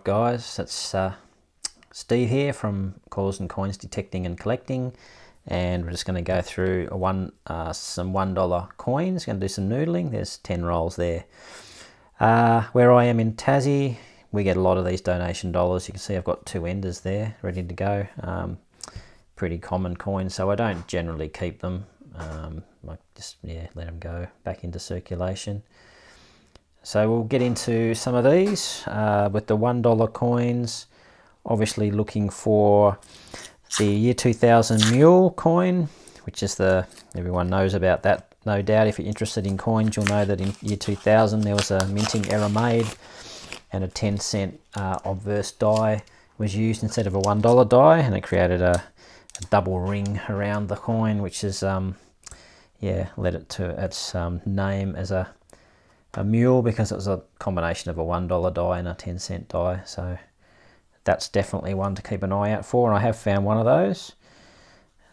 guys, it's Steve here from Cause and Coins Detecting and Collecting, and we're just going to go through some $1 coins. Going to do some noodling. There's 10 rolls there. Where I am in Tassie, we get a lot of these donation dollars. You can see I've got 2 enders there ready to go. Pretty common coins, so I don't generally keep them. I just let them go back into circulation. So we'll get into some of these with the $1 coins. Obviously looking for the year 2000 mule coin, which is everyone knows about that, no doubt. If you're interested in coins, you'll know that in year 2000 there was a minting error made and a 10-cent obverse die was used instead of a $1 die, and it created a double ring around the coin, which is led it to its name as a mule, because it was a combination of a $1 die and a 10-cent die. So that's definitely one to keep an eye out for, and I have found one of those.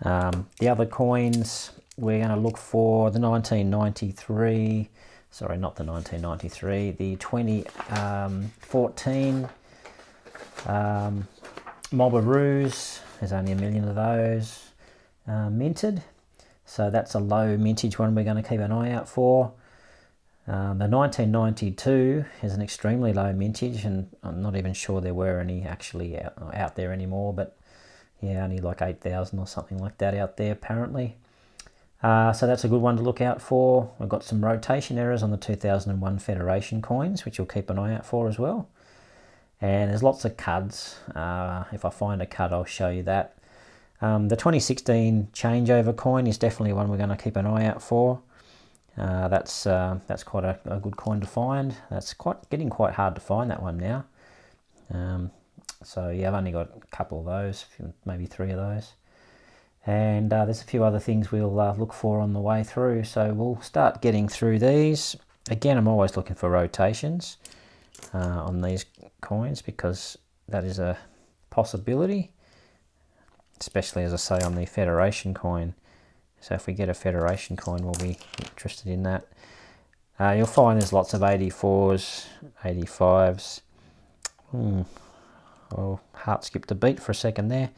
The other coins, we're going to look for the 1993, sorry, not the 1993, the 2014 Mobaroos. There's only 1 million of those minted, so that's a low mintage one we're going to keep an eye out for. The 1992 is an extremely low mintage, and I'm not even sure there were any actually out there anymore, but yeah, only like 8,000 or something like that out there apparently. So that's a good one to look out for. I've got some rotation errors on the 2001 Federation coins, which you'll keep an eye out for as well. And there's lots of CUDs. If I find a CUD, I'll show you that. The 2016 changeover coin is definitely one we're going to keep an eye out for. That's quite a good coin to find. That's getting quite hard to find, that one now. So yeah, I've only got a couple of those, maybe 3 of those. And there's a few other things we'll look for on the way through. So we'll start getting through these. Again, I'm always looking for rotations on these coins, because that is a possibility, especially, as I say, on the Federation coin. So if we get a Federation coin, we'll be interested in that. You'll find there's lots of 84s, 85s. Oh, heart skipped a beat for a second there.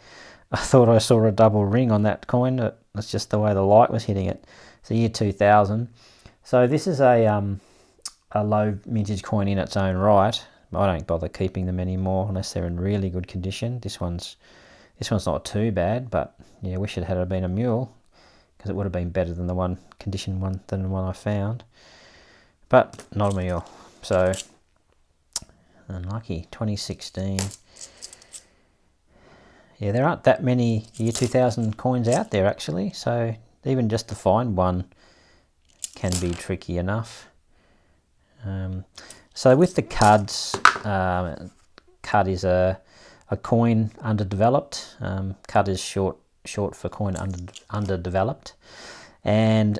I thought I saw a double ring on that coin. That's just the way the light was hitting it. It's the year 2000. So this is a low mintage coin in its own right. I don't bother keeping them anymore unless they're in really good condition. This one's not too bad, but yeah, I wish it had been a mule, because it would have been better than the one I found, but not a mule. So unlucky. 2016. Yeah, there aren't that many year 2000 coins out there actually, so even just to find one can be tricky enough. So with the CUDs, CUD is a coin underdeveloped. CUD is short for coin underdeveloped, and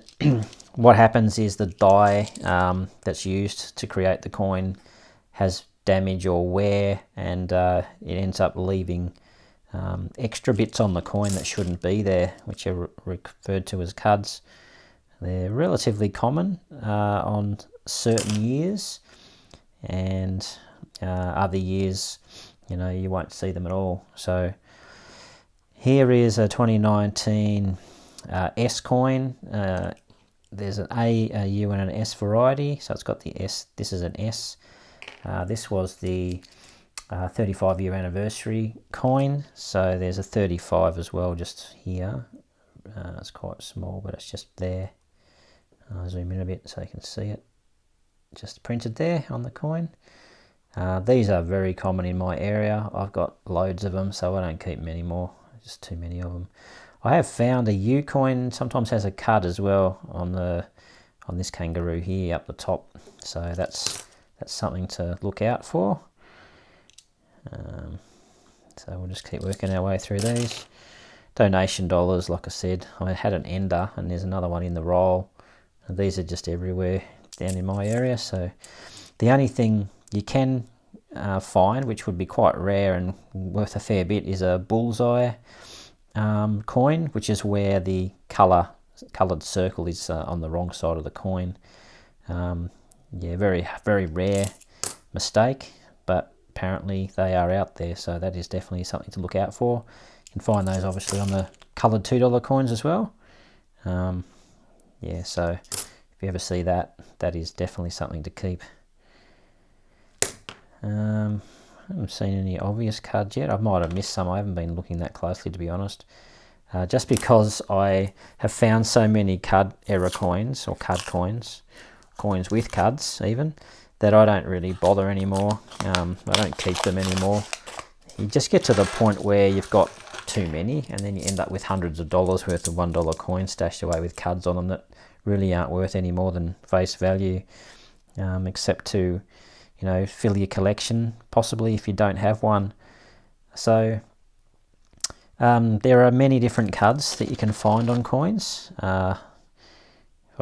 what happens is the die that's used to create the coin has damage or wear, and it ends up leaving extra bits on the coin that shouldn't be there, which are referred to as CUDs. They're relatively common on certain years, and other years, you won't see them at all. So here is a 2019 S coin. There's an A, U, and an S variety. So it's got the S. This is an S. This was the 35-year anniversary coin. So there's a 35 as well, just here. It's quite small, but it's just there. I'll zoom in a bit so you can see it. Just printed there on the coin. These are very common in my area. I've got loads of them, so I don't keep many more. Just too many of them. I have found a U coin sometimes has a CUD as well on this kangaroo here up the top, so that's something to look out for. So we'll just keep working our way through these. Donation dollars, like I said, I had an ender, and there's another one in the roll. And these are just everywhere down in my area. So the only thing you can find, which would be quite rare and worth a fair bit, is a bullseye coin, which is where the coloured circle is on the wrong side of the coin. Yeah, very, very rare mistake, but apparently they are out there, so that is definitely something to look out for. You can find those obviously on the coloured $2 coins as well. Yeah, so if you ever see that, that is definitely something to keep. I haven't seen any obvious cards yet. I might have missed some. I haven't been looking that closely, to be honest. Just because I have found so many card error coins, or card coins with cards even, that I don't really bother anymore. I don't keep them anymore. You just get to the point where you've got too many, and then you end up with hundreds of dollars worth of $1 coins stashed away with cards on them that really aren't worth any more than face value, except to, you know, fill your collection, possibly, if you don't have one. So there are many different cards that you can find on coins. If I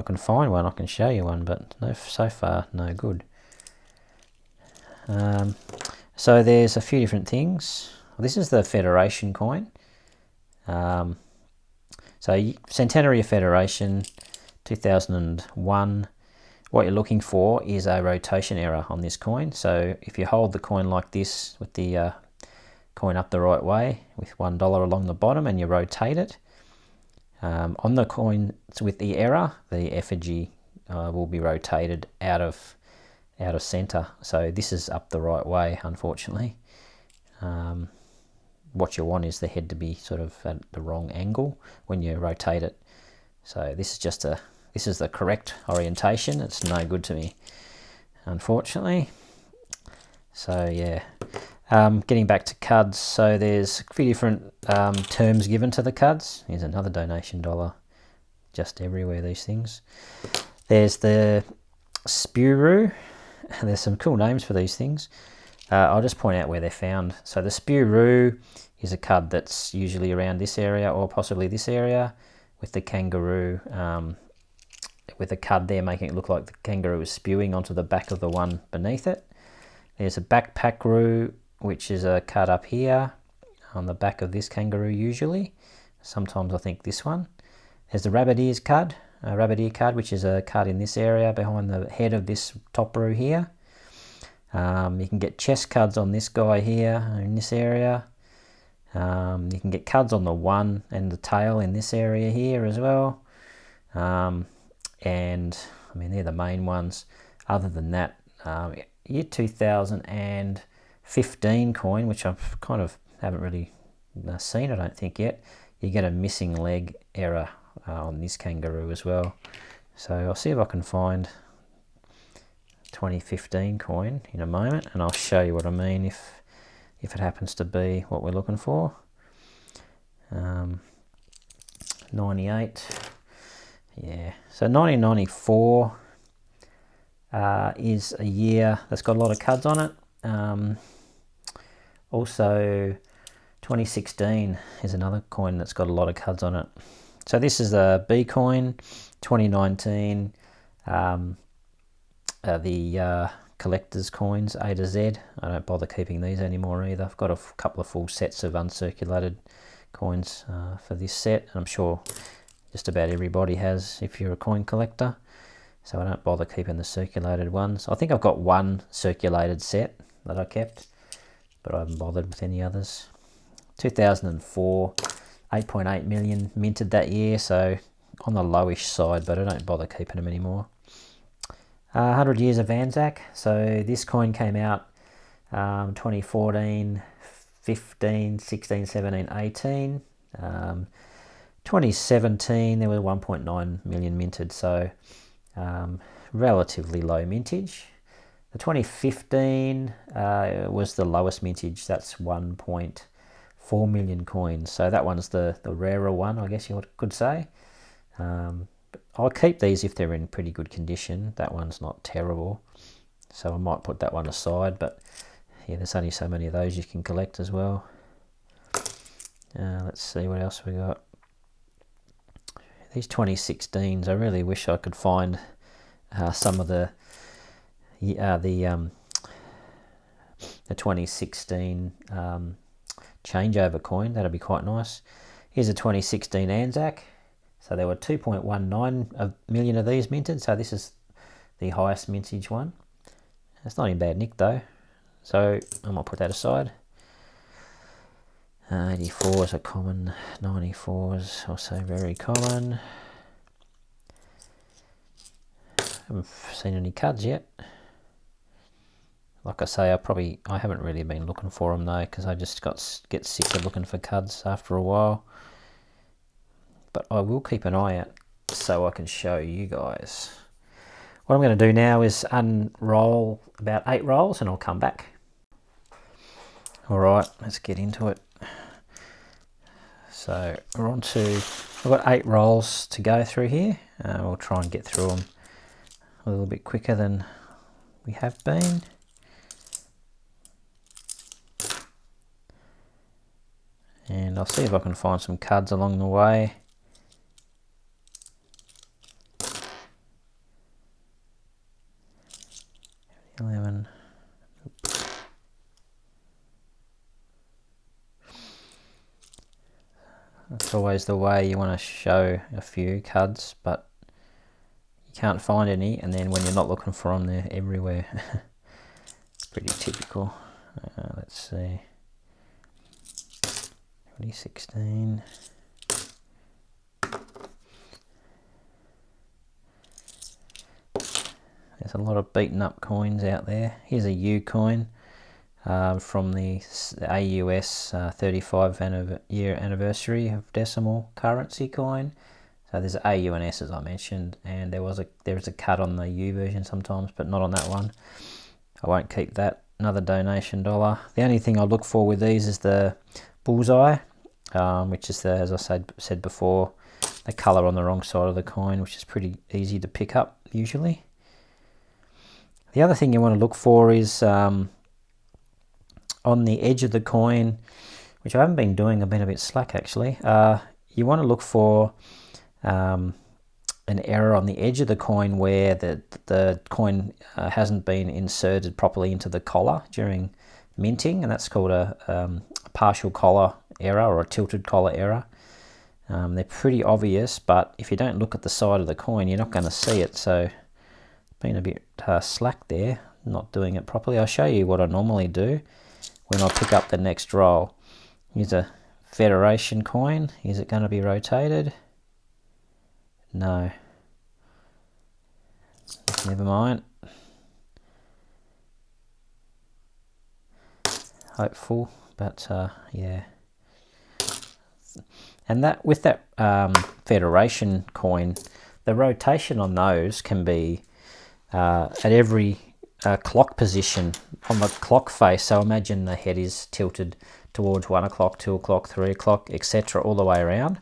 can find one, I can show you one, but no, so far, no good. So there's a few different things. This is the Federation coin. So Centenary of Federation, 2001. What you're looking for is a rotation error on this coin. So if you hold the coin like this with the coin up the right way with $1 along the bottom, and you rotate it, on the coin with the error, the effigy will be rotated out of center. So this is up the right way, unfortunately. What you want is the head to be sort of at the wrong angle when you rotate it. So this is the correct orientation. It's no good to me, unfortunately. So yeah, getting back to cards. So there's a few different terms given to the cards. Here's another donation dollar. Just everywhere, these things. There's the Spuru. There's some cool names for these things. I'll just point out where they're found. So the Spuru is a card that's usually around this area, or possibly this area, with the kangaroo, with a card there making it look like the kangaroo is spewing onto the back of the one beneath it. There's a Backpackaroo, which is a card up here on the back of this kangaroo usually. Sometimes I think this one. There's the Rabbit Ears card, which is a card in this area behind the head of this top row here. You can get chest cards on this guy here in this area. You can get cards on the one and the tail in this area here as well. And I mean, they're the main ones. Other than that, year 2015 coin, which I've kind of haven't really seen, I don't think yet, you get a missing leg error on this kangaroo as well. So I'll see if I can find 2015 coin in a moment, and I'll show you what I mean if it happens to be what we're looking for. 98, yeah. So 1994 is a year that's got a lot of cards on it. Also 2016 is another coin that's got a lot of cards on it. So this is the B coin, 2019. The collector's coins, A to Z. I don't bother keeping these anymore either. I've got a couple of full sets of uncirculated coins for this set, and I'm sure just about everybody has if you're a coin collector. So I don't bother keeping the circulated ones. I think I've got one circulated set that I kept, but I haven't bothered with any others. 2004, 8.8 million minted that year, so on the lowish side, but I don't bother keeping them anymore. 100 years of Anzac. So this coin came out 2014, 15, 16, 17, 18. 2017 there were 1.9 million minted, so relatively low mintage. The 2015 was the lowest mintage. That's 1.4 million coins. So that one's the rarer one, I guess you could say. I'll keep these if they're in pretty good condition. That one's not terrible, so I might put that one aside, but yeah, there's only so many of those you can collect as well. Let's see what else we got. These 2016s, I really wish I could find some of the 2016 changeover coin. That'd be quite nice. Here's a 2016 Anzac. So there were 2.19 million of these minted. So this is the highest mintage one. It's not in bad nick though. so I might put that aside. 84s are common, 94s also very common. Haven't seen any cuds yet. Like I say, I haven't really been looking for them though, because I just get sick of looking for cuds after a while. But I will keep an eye out so I can show you guys. What I'm going to do now is unroll about 8 rolls and I'll come back. Alright, let's get into it. So we're on to, I've got 8 rolls to go through here. We'll try and get through them a little bit quicker than we have been. And I'll see if I can find some cuds along the way. That's always the way, you want to show a few cuds, but you can't find any, and then when you're not looking for them, they're everywhere. Pretty typical. Let's see. 2016. There's a lot of beaten up coins out there. Here's a U coin. From the AUS 35 year anniversary of decimal currency coin. So there's AU and S, as I mentioned, and there is a cut on the U version sometimes, but not on that one. I won't keep that. Another donation dollar. The only thing I look for with these is the bullseye, which is as I said before, the colour on the wrong side of the coin, which is pretty easy to pick up usually. The other thing you want to look for is on the edge of the coin, which I haven't been doing, I've been a bit slack actually. You want to look for an error on the edge of the coin where the coin hasn't been inserted properly into the collar during minting, and that's called a partial collar error or a tilted collar error. They're pretty obvious, but if you don't look at the side of the coin, you're not going to see it. So been a bit slack there, not doing it properly. I'll show you what I normally do when I pick up the next roll. Here's a Federation coin. Is it going to be rotated? No. Never mind. Hopeful, but yeah. And that with that Federation coin, the rotation on those can be at every clock position on the clock face. So imagine the head is tilted towards 1 o'clock, 2 o'clock, 3 o'clock, etc., all the way around.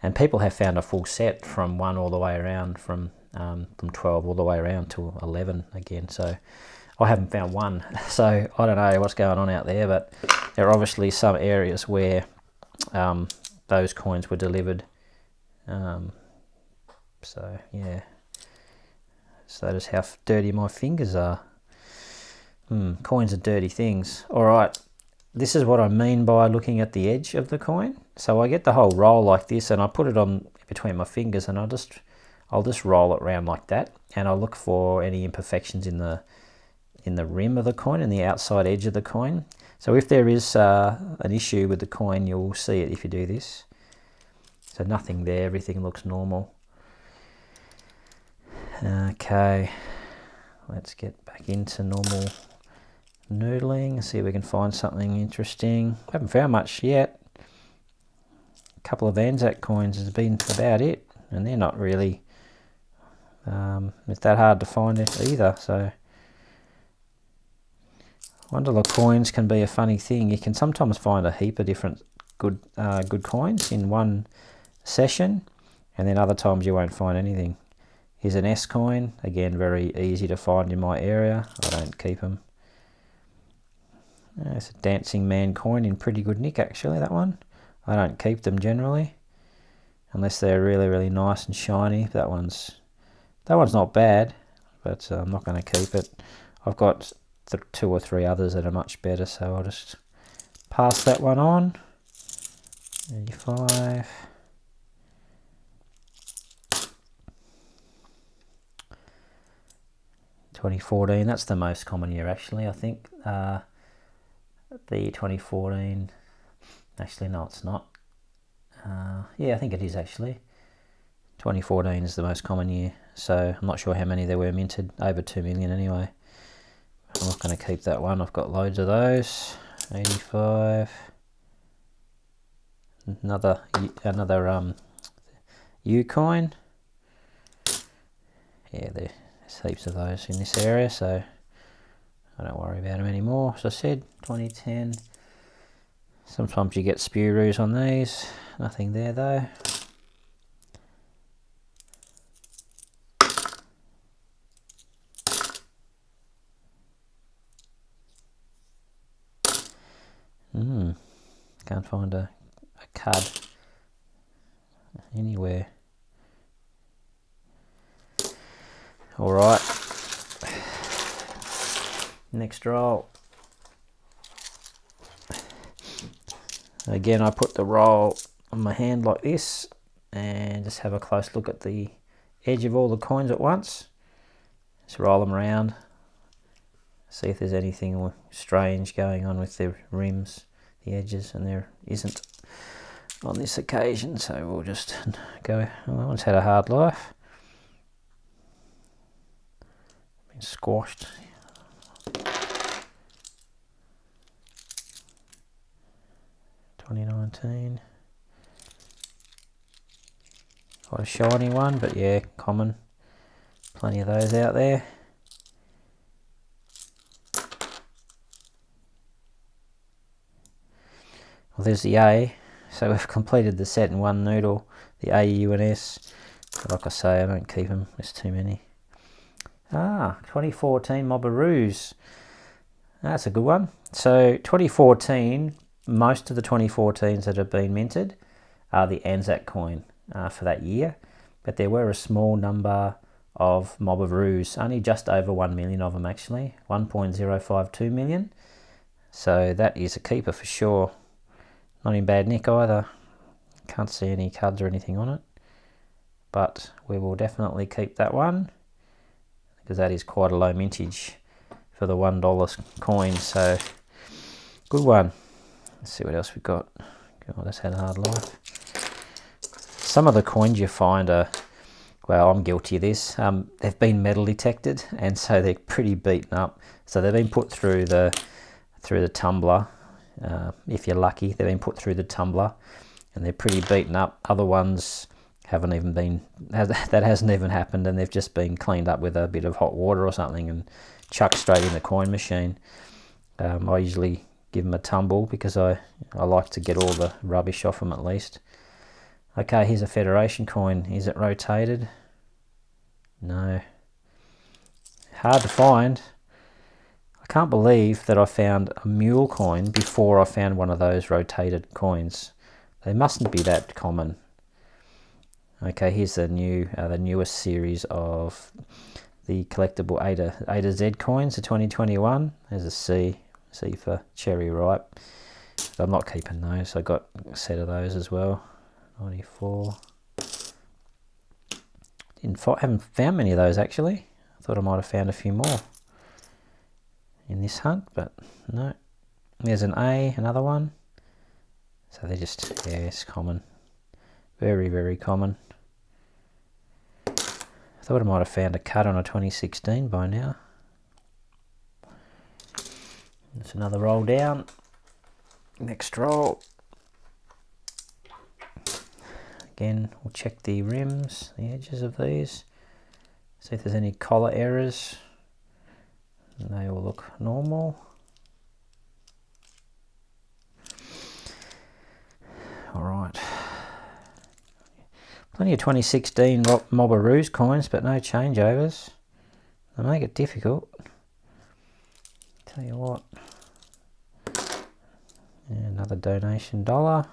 And people have found a full set from 1 all the way around, from 12 all the way around to 11 again. So I haven't found one. So I don't know what's going on out there, but there are obviously some areas where those coins were delivered. So yeah. So that is how dirty my fingers are. Coins are dirty things. Alright, this is what I mean by looking at the edge of the coin. So I get the whole roll like this and I put it on between my fingers and I'll just roll it around like that, and I'll look for any imperfections in the rim of the coin and the outside edge of the coin. So if there is an issue with the coin, you'll see it if you do this. So nothing there, everything looks normal. Okay, let's get back into normal noodling, see if we can find something interesting. Haven't found much yet. A couple of Anzac coins has been about it, and they're not really it's that hard to find it either. So $1 coins can be a funny thing. You can sometimes find a heap of different good coins in one session, and then other times you won't find anything. Here's an S coin, again very easy to find in my area. I don't keep them. It's a Dancing Man coin in pretty good nick actually, that one. I don't keep them generally, unless they're really, really nice and shiny. That one's not bad, but I'm not going to keep it. I've got 2 or 3 others that are much better, so I'll just pass that one on. 85. $2014, that's the most common year actually, I think. the 2014. Actually, no, it's not. Yeah, I think it is actually. 2014 is the most common year, so I'm not sure how many there were minted. Over 2 million anyway. I'm not going to keep that one. I've got loads of those. 85. Another U coin. Yeah, there's heaps of those in this area, so I don't worry about them anymore. As I said, 2010. Sometimes you get spew-roos on these. Nothing there though. Can't find a card anywhere. Alright. Next roll. Again, I put the roll on my hand like this and just have a close look at the edge of all the coins at once. Just roll them around. See if there's anything strange going on with the rims, the edges, and there isn't on this occasion, so we'll just go. Oh, it's had a hard life. Been squashed. $2019. Quite a shiny one, but yeah, common. Plenty of those out there. Well, there's the A. So we've completed the set in one noodle, the A, U and S. But like I say, I don't keep them, there's too many. 2014 Mobberoos. That's a good one. So 2014, most of the 2014s that have been minted are the Anzac coin for that year. But there were a small number of Mobberoos, only just over 1 million of them actually, 1.052 million. So that is a keeper for sure. Not in bad nick either. Can't see any cards or anything on it. But we will definitely keep that one, because that is quite a low mintage for the $1 coin. So, good one. Let's see what else we've got. God, that's had a hard life. Some of the coins you find are, well, I'm guilty of this. They've been metal detected, and so they're pretty beaten up. So they've been put through the tumbler. If you're lucky, they've been put through the tumbler and they're pretty beaten up. Other ones haven't even been, that hasn't even happened, and they've just been cleaned up with a bit of hot water or something and chucked straight in the coin machine. I usually give them a tumble because I like to get all the rubbish off them at least. Okay, here's a Federation coin. Is it rotated? No. Hard to find. I can't believe that I found a mule coin before I found one of those rotated coins. They mustn't be that common. Okay, here's the newest series of the collectible A to Z coins, the 2021. There's a C for cherry ripe. But I'm not keeping those. I got a set of those as well. 94. Haven't found many of those actually. I thought I might have found a few more in this hunt, but no. There's an A, another one. So they're just, yeah, it's common. Very, very common. I thought I might have found a cut on a 2016 by now. That's another roll down. Next roll. Again, we'll check the rims, the edges of these. See if there's any collar errors. And they all look normal. Alright. Plenty of 2016 Mobberoos coins, but no changeovers. They make it difficult. Tell you what. Yeah, another donation dollar.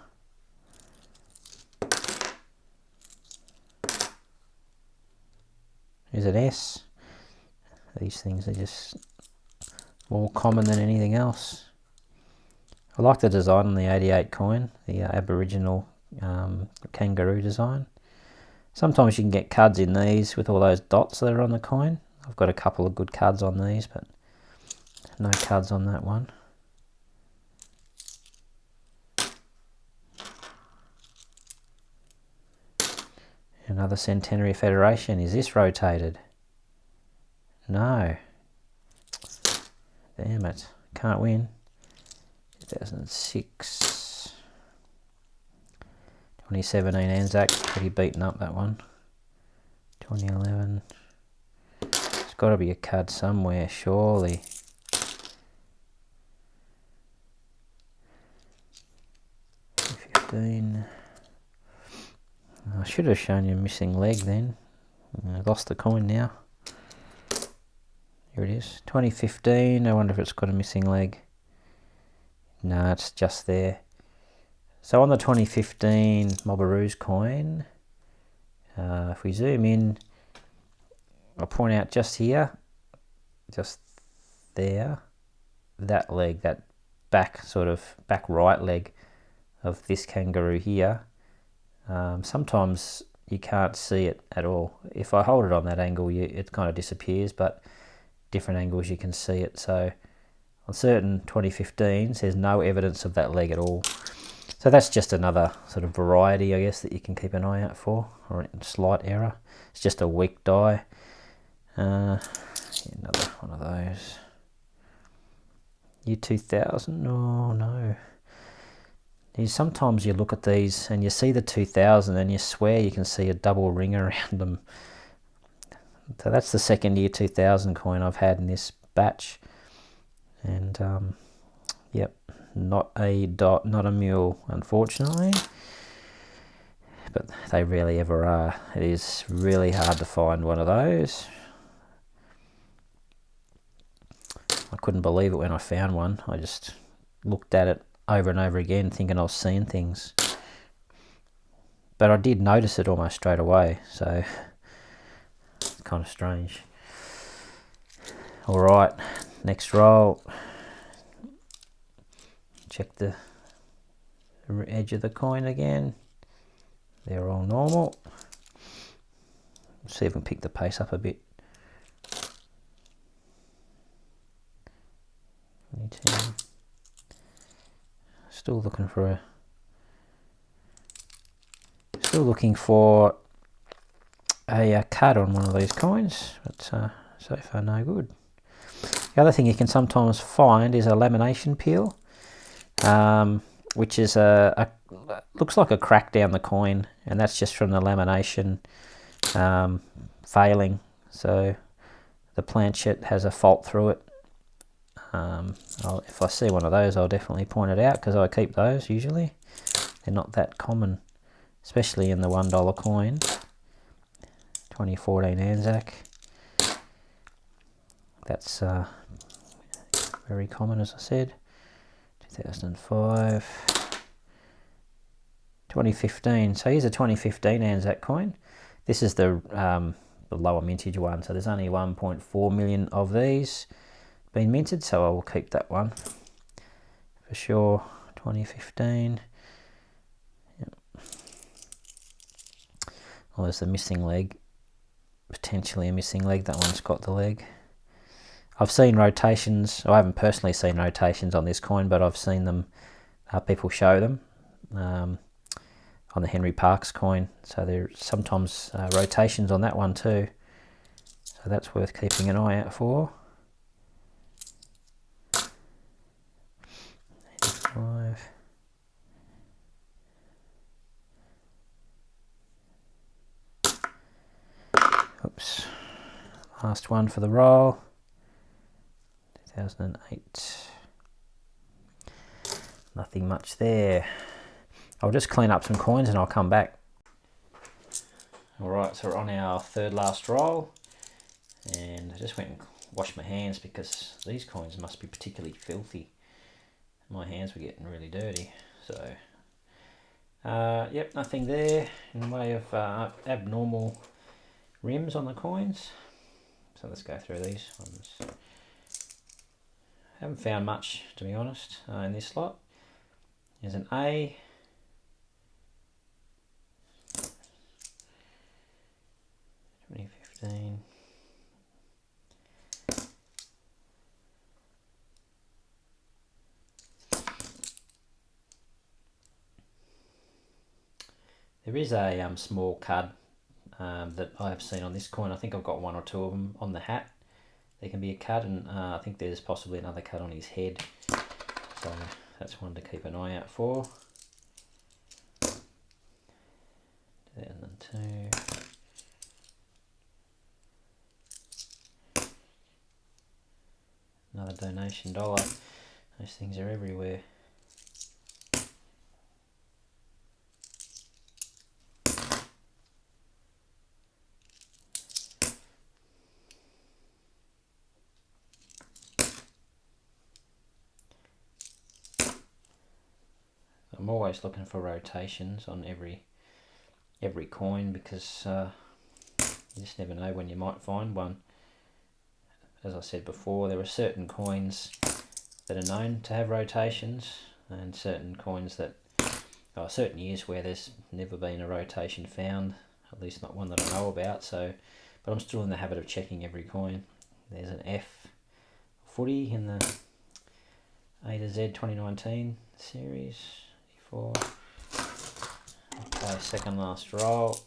Here's an S. These things are just more common than anything else. I like the design on the 88 coin, the Aboriginal kangaroo design. Sometimes you can get cards in these with all those dots that are on the coin. I've got a couple of good cards on these, but no cards on that one. Another Centenary Federation. Is this rotated? No. Damn it. Can't win. 2006. 2017 Anzac. Pretty beaten up, that one. 2011. There's got to be a card somewhere, surely. 2015. I should have shown you a missing leg then. I lost the coin now. Here it is. 2015. I wonder if it's got a missing leg. No, it's just there. So on the 2015 Mobaroo's coin, if we zoom in, I'll point out just here, just there, that leg, that back right leg of this kangaroo here. Sometimes you can't see it at all. If I hold it on that angle, it kind of disappears, but different angles you can see it. So on certain 2015s, there's no evidence of that leg at all. So that's just another sort of variety, I guess, that you can keep an eye out for, or a slight error. It's just a weak die. Another one of those. Year 2000? Oh no. Sometimes you look at these and you see the 2000 and you swear you can see a double ring around them. So that's the second year 2000 coin I've had in this batch. And yep, not a mule, unfortunately. But they rarely ever are. It is really hard to find one of those. I couldn't believe it when I found one. I just looked at it over and over again thinking I was seeing things. But I did notice it almost straight away, so it's kind of strange. Alright, next roll. Check the edge of the coin again. They're all normal. Let's see if we can pick the pace up a bit. 2010. Still looking for a cut on one of these coins, but so far no good. The other thing you can sometimes find is a lamination peel, which is looks like a crack down the coin, and that's just from the lamination failing. So the planchet has a fault through it. If I see one of those, I'll definitely point it out, because I keep those usually. They're not that common, especially in the $1 coin. 2014 Anzac. That's very common, as I said. 2005. 2015. So here's a 2015 Anzac coin. This is the lower mintage one, so there's only 1.4 million of these been minted, so I will keep that one for sure. 2015. Yep. Well, there's the missing leg, potentially a missing leg. That one's got the leg. I've seen rotations. I haven't personally seen rotations on this coin, but I've seen them. People show them on the Henry Parkes coin, so there's sometimes rotations on that one too. So that's worth keeping an eye out for. 85. Oops. Last one for the roll. 2008. Nothing much there. I'll just clean up some coins and I'll come back. Alright, so we're on our third last roll. And I just went and washed my hands because these coins must be particularly filthy. My hands were getting really dirty. So, yep, nothing there in the way of abnormal rims on the coins. So let's go through these ones. Haven't found much, to be honest, in this slot. There's an A. $2015. There is a small cud that I have seen on this coin. I think I've got one or two of them on the hat. There can be a cut, and I think there's possibly another cut on his head. So that's one to keep an eye out for. 2002. Another donation dollar. Those things are everywhere. I'm always looking for rotations on every coin, because you just never know when you might find one. As I said before, there are certain coins that are known to have rotations, and certain coins that, certain years where there's never been a rotation found, at least not one that I know about. So, but I'm still in the habit of checking every coin. There's an F footy in the A to Z 2019 series. 4. Okay, second last roll.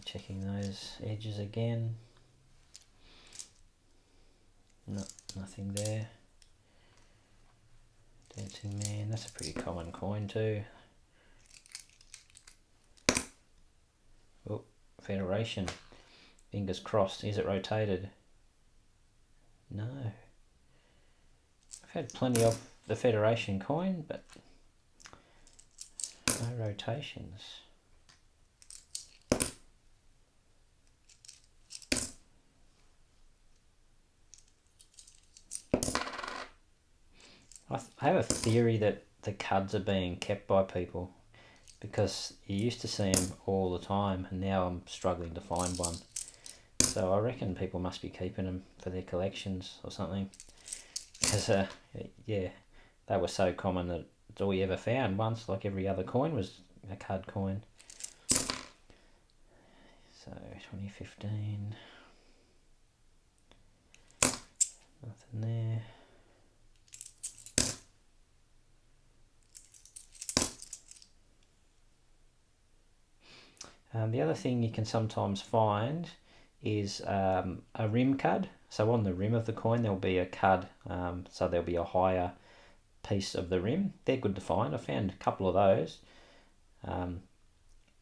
Checking those edges again. No, nothing there. Dancing Man, that's a pretty common coin too. Oh, Federation. Fingers crossed. Is it rotated? No. I've had plenty of the Federation coin, but no rotations. I have a theory that the cuds are being kept by people, because you used to see them all the time, and now I'm struggling to find one. So I reckon people must be keeping them for their collections or something. Because yeah, they were so common that it's all you ever found once. Like every other coin was a cud coin. So 2015, nothing there. The other thing you can sometimes find is a rim cud. So on the rim of the coin there'll be a cud, so there'll be a higher piece of the rim. They're good to find. I found a couple of those.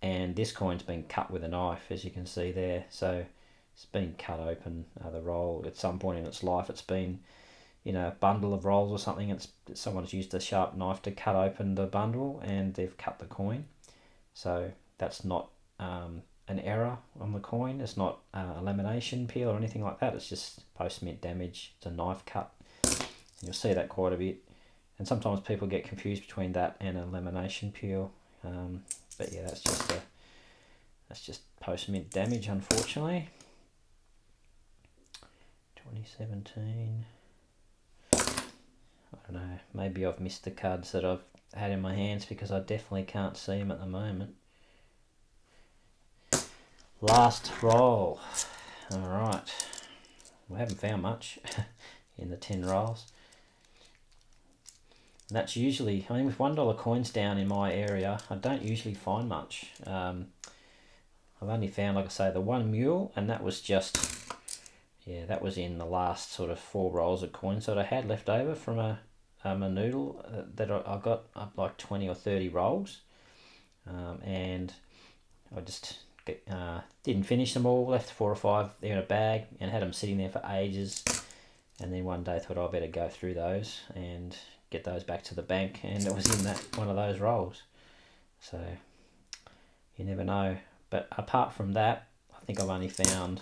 And this coin's been cut with a knife, as you can see there. So it's been cut open, the roll. At some point in its life, it's been in a bundle of rolls or something. Someone's used a sharp knife to cut open the bundle, and they've cut the coin. So that's not an error on the coin. It's not a lamination peel or anything like that. It's just post-mint damage. It's a knife cut. And you'll see that quite a bit. And sometimes people get confused between that and a lamination peel. But yeah, that's just post-mint damage, unfortunately. 2017. I don't know. Maybe I've missed the cards that I've had in my hands, because I definitely can't see them at the moment. Last roll. Alright. We haven't found much in the 10 rolls. And that's usually, I mean, with $1 coins down in my area, I don't usually find much. I've only found, like I say, the one mule, and that was just, yeah, that was in the last sort of 4 rolls of coins that I had left over from a noodle that I got up like 20 or 30 rolls. And I just didn't finish them all, left 4 or 5 there in a bag, and had them sitting there for ages. And then one day I thought I better go through those and get those back to the bank, and it was in that one of those rolls. So you never know. But apart from that, I think I've only found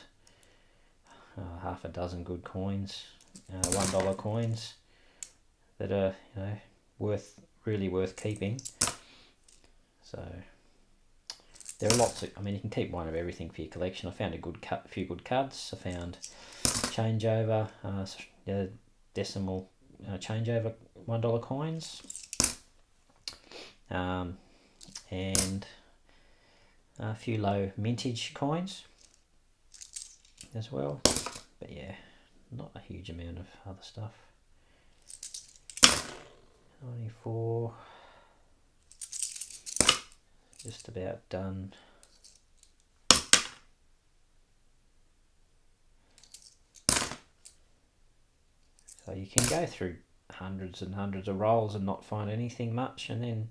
half a dozen good coins, $1 coins that are, you know, really worth keeping. So there are lots of, I mean, you can keep one of everything for your collection. I found a few good cards. I found changeover, decimal changeover $1 coins, and a few low mintage coins as well. But yeah, not a huge amount of other stuff. 94. Just about done. So you can go through hundreds and hundreds of rolls and not find anything much, and then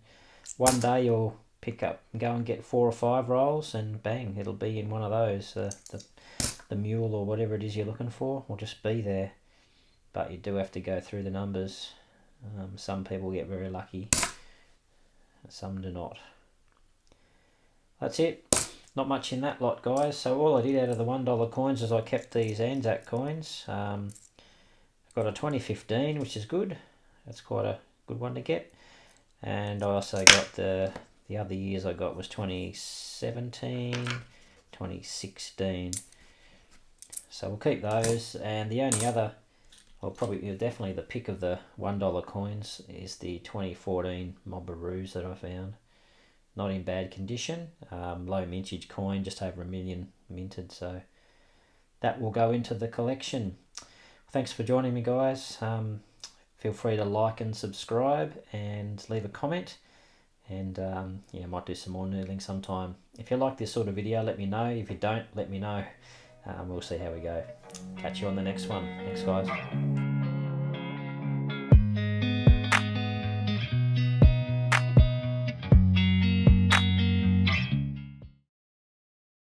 one day you'll pick up, go and get 4 or 5 rolls, and bang, it'll be in one of those. The mule or whatever it is you're looking for will just be there. But you do have to go through the numbers. Some people get very lucky, some do not. That's it. Not much in that lot, guys. So all I did out of the $1 coins is I kept these Anzac coins. I've got a 2015, which is good. That's quite a good one to get. And I also got the other years I got was 2017, 2016. So we'll keep those. And the only other, well, probably definitely the pick of the $1 coins is the 2014 Mobberoos that I found. Not in bad condition. Low mintage coin, just over 1 million minted. So that will go into the collection. Thanks for joining me, guys. Feel free to like and subscribe and leave a comment. And yeah, might do some more noodling sometime. If you like this sort of video, let me know. If you don't, let me know. We'll see how we go. Catch you on the next one. Thanks, guys.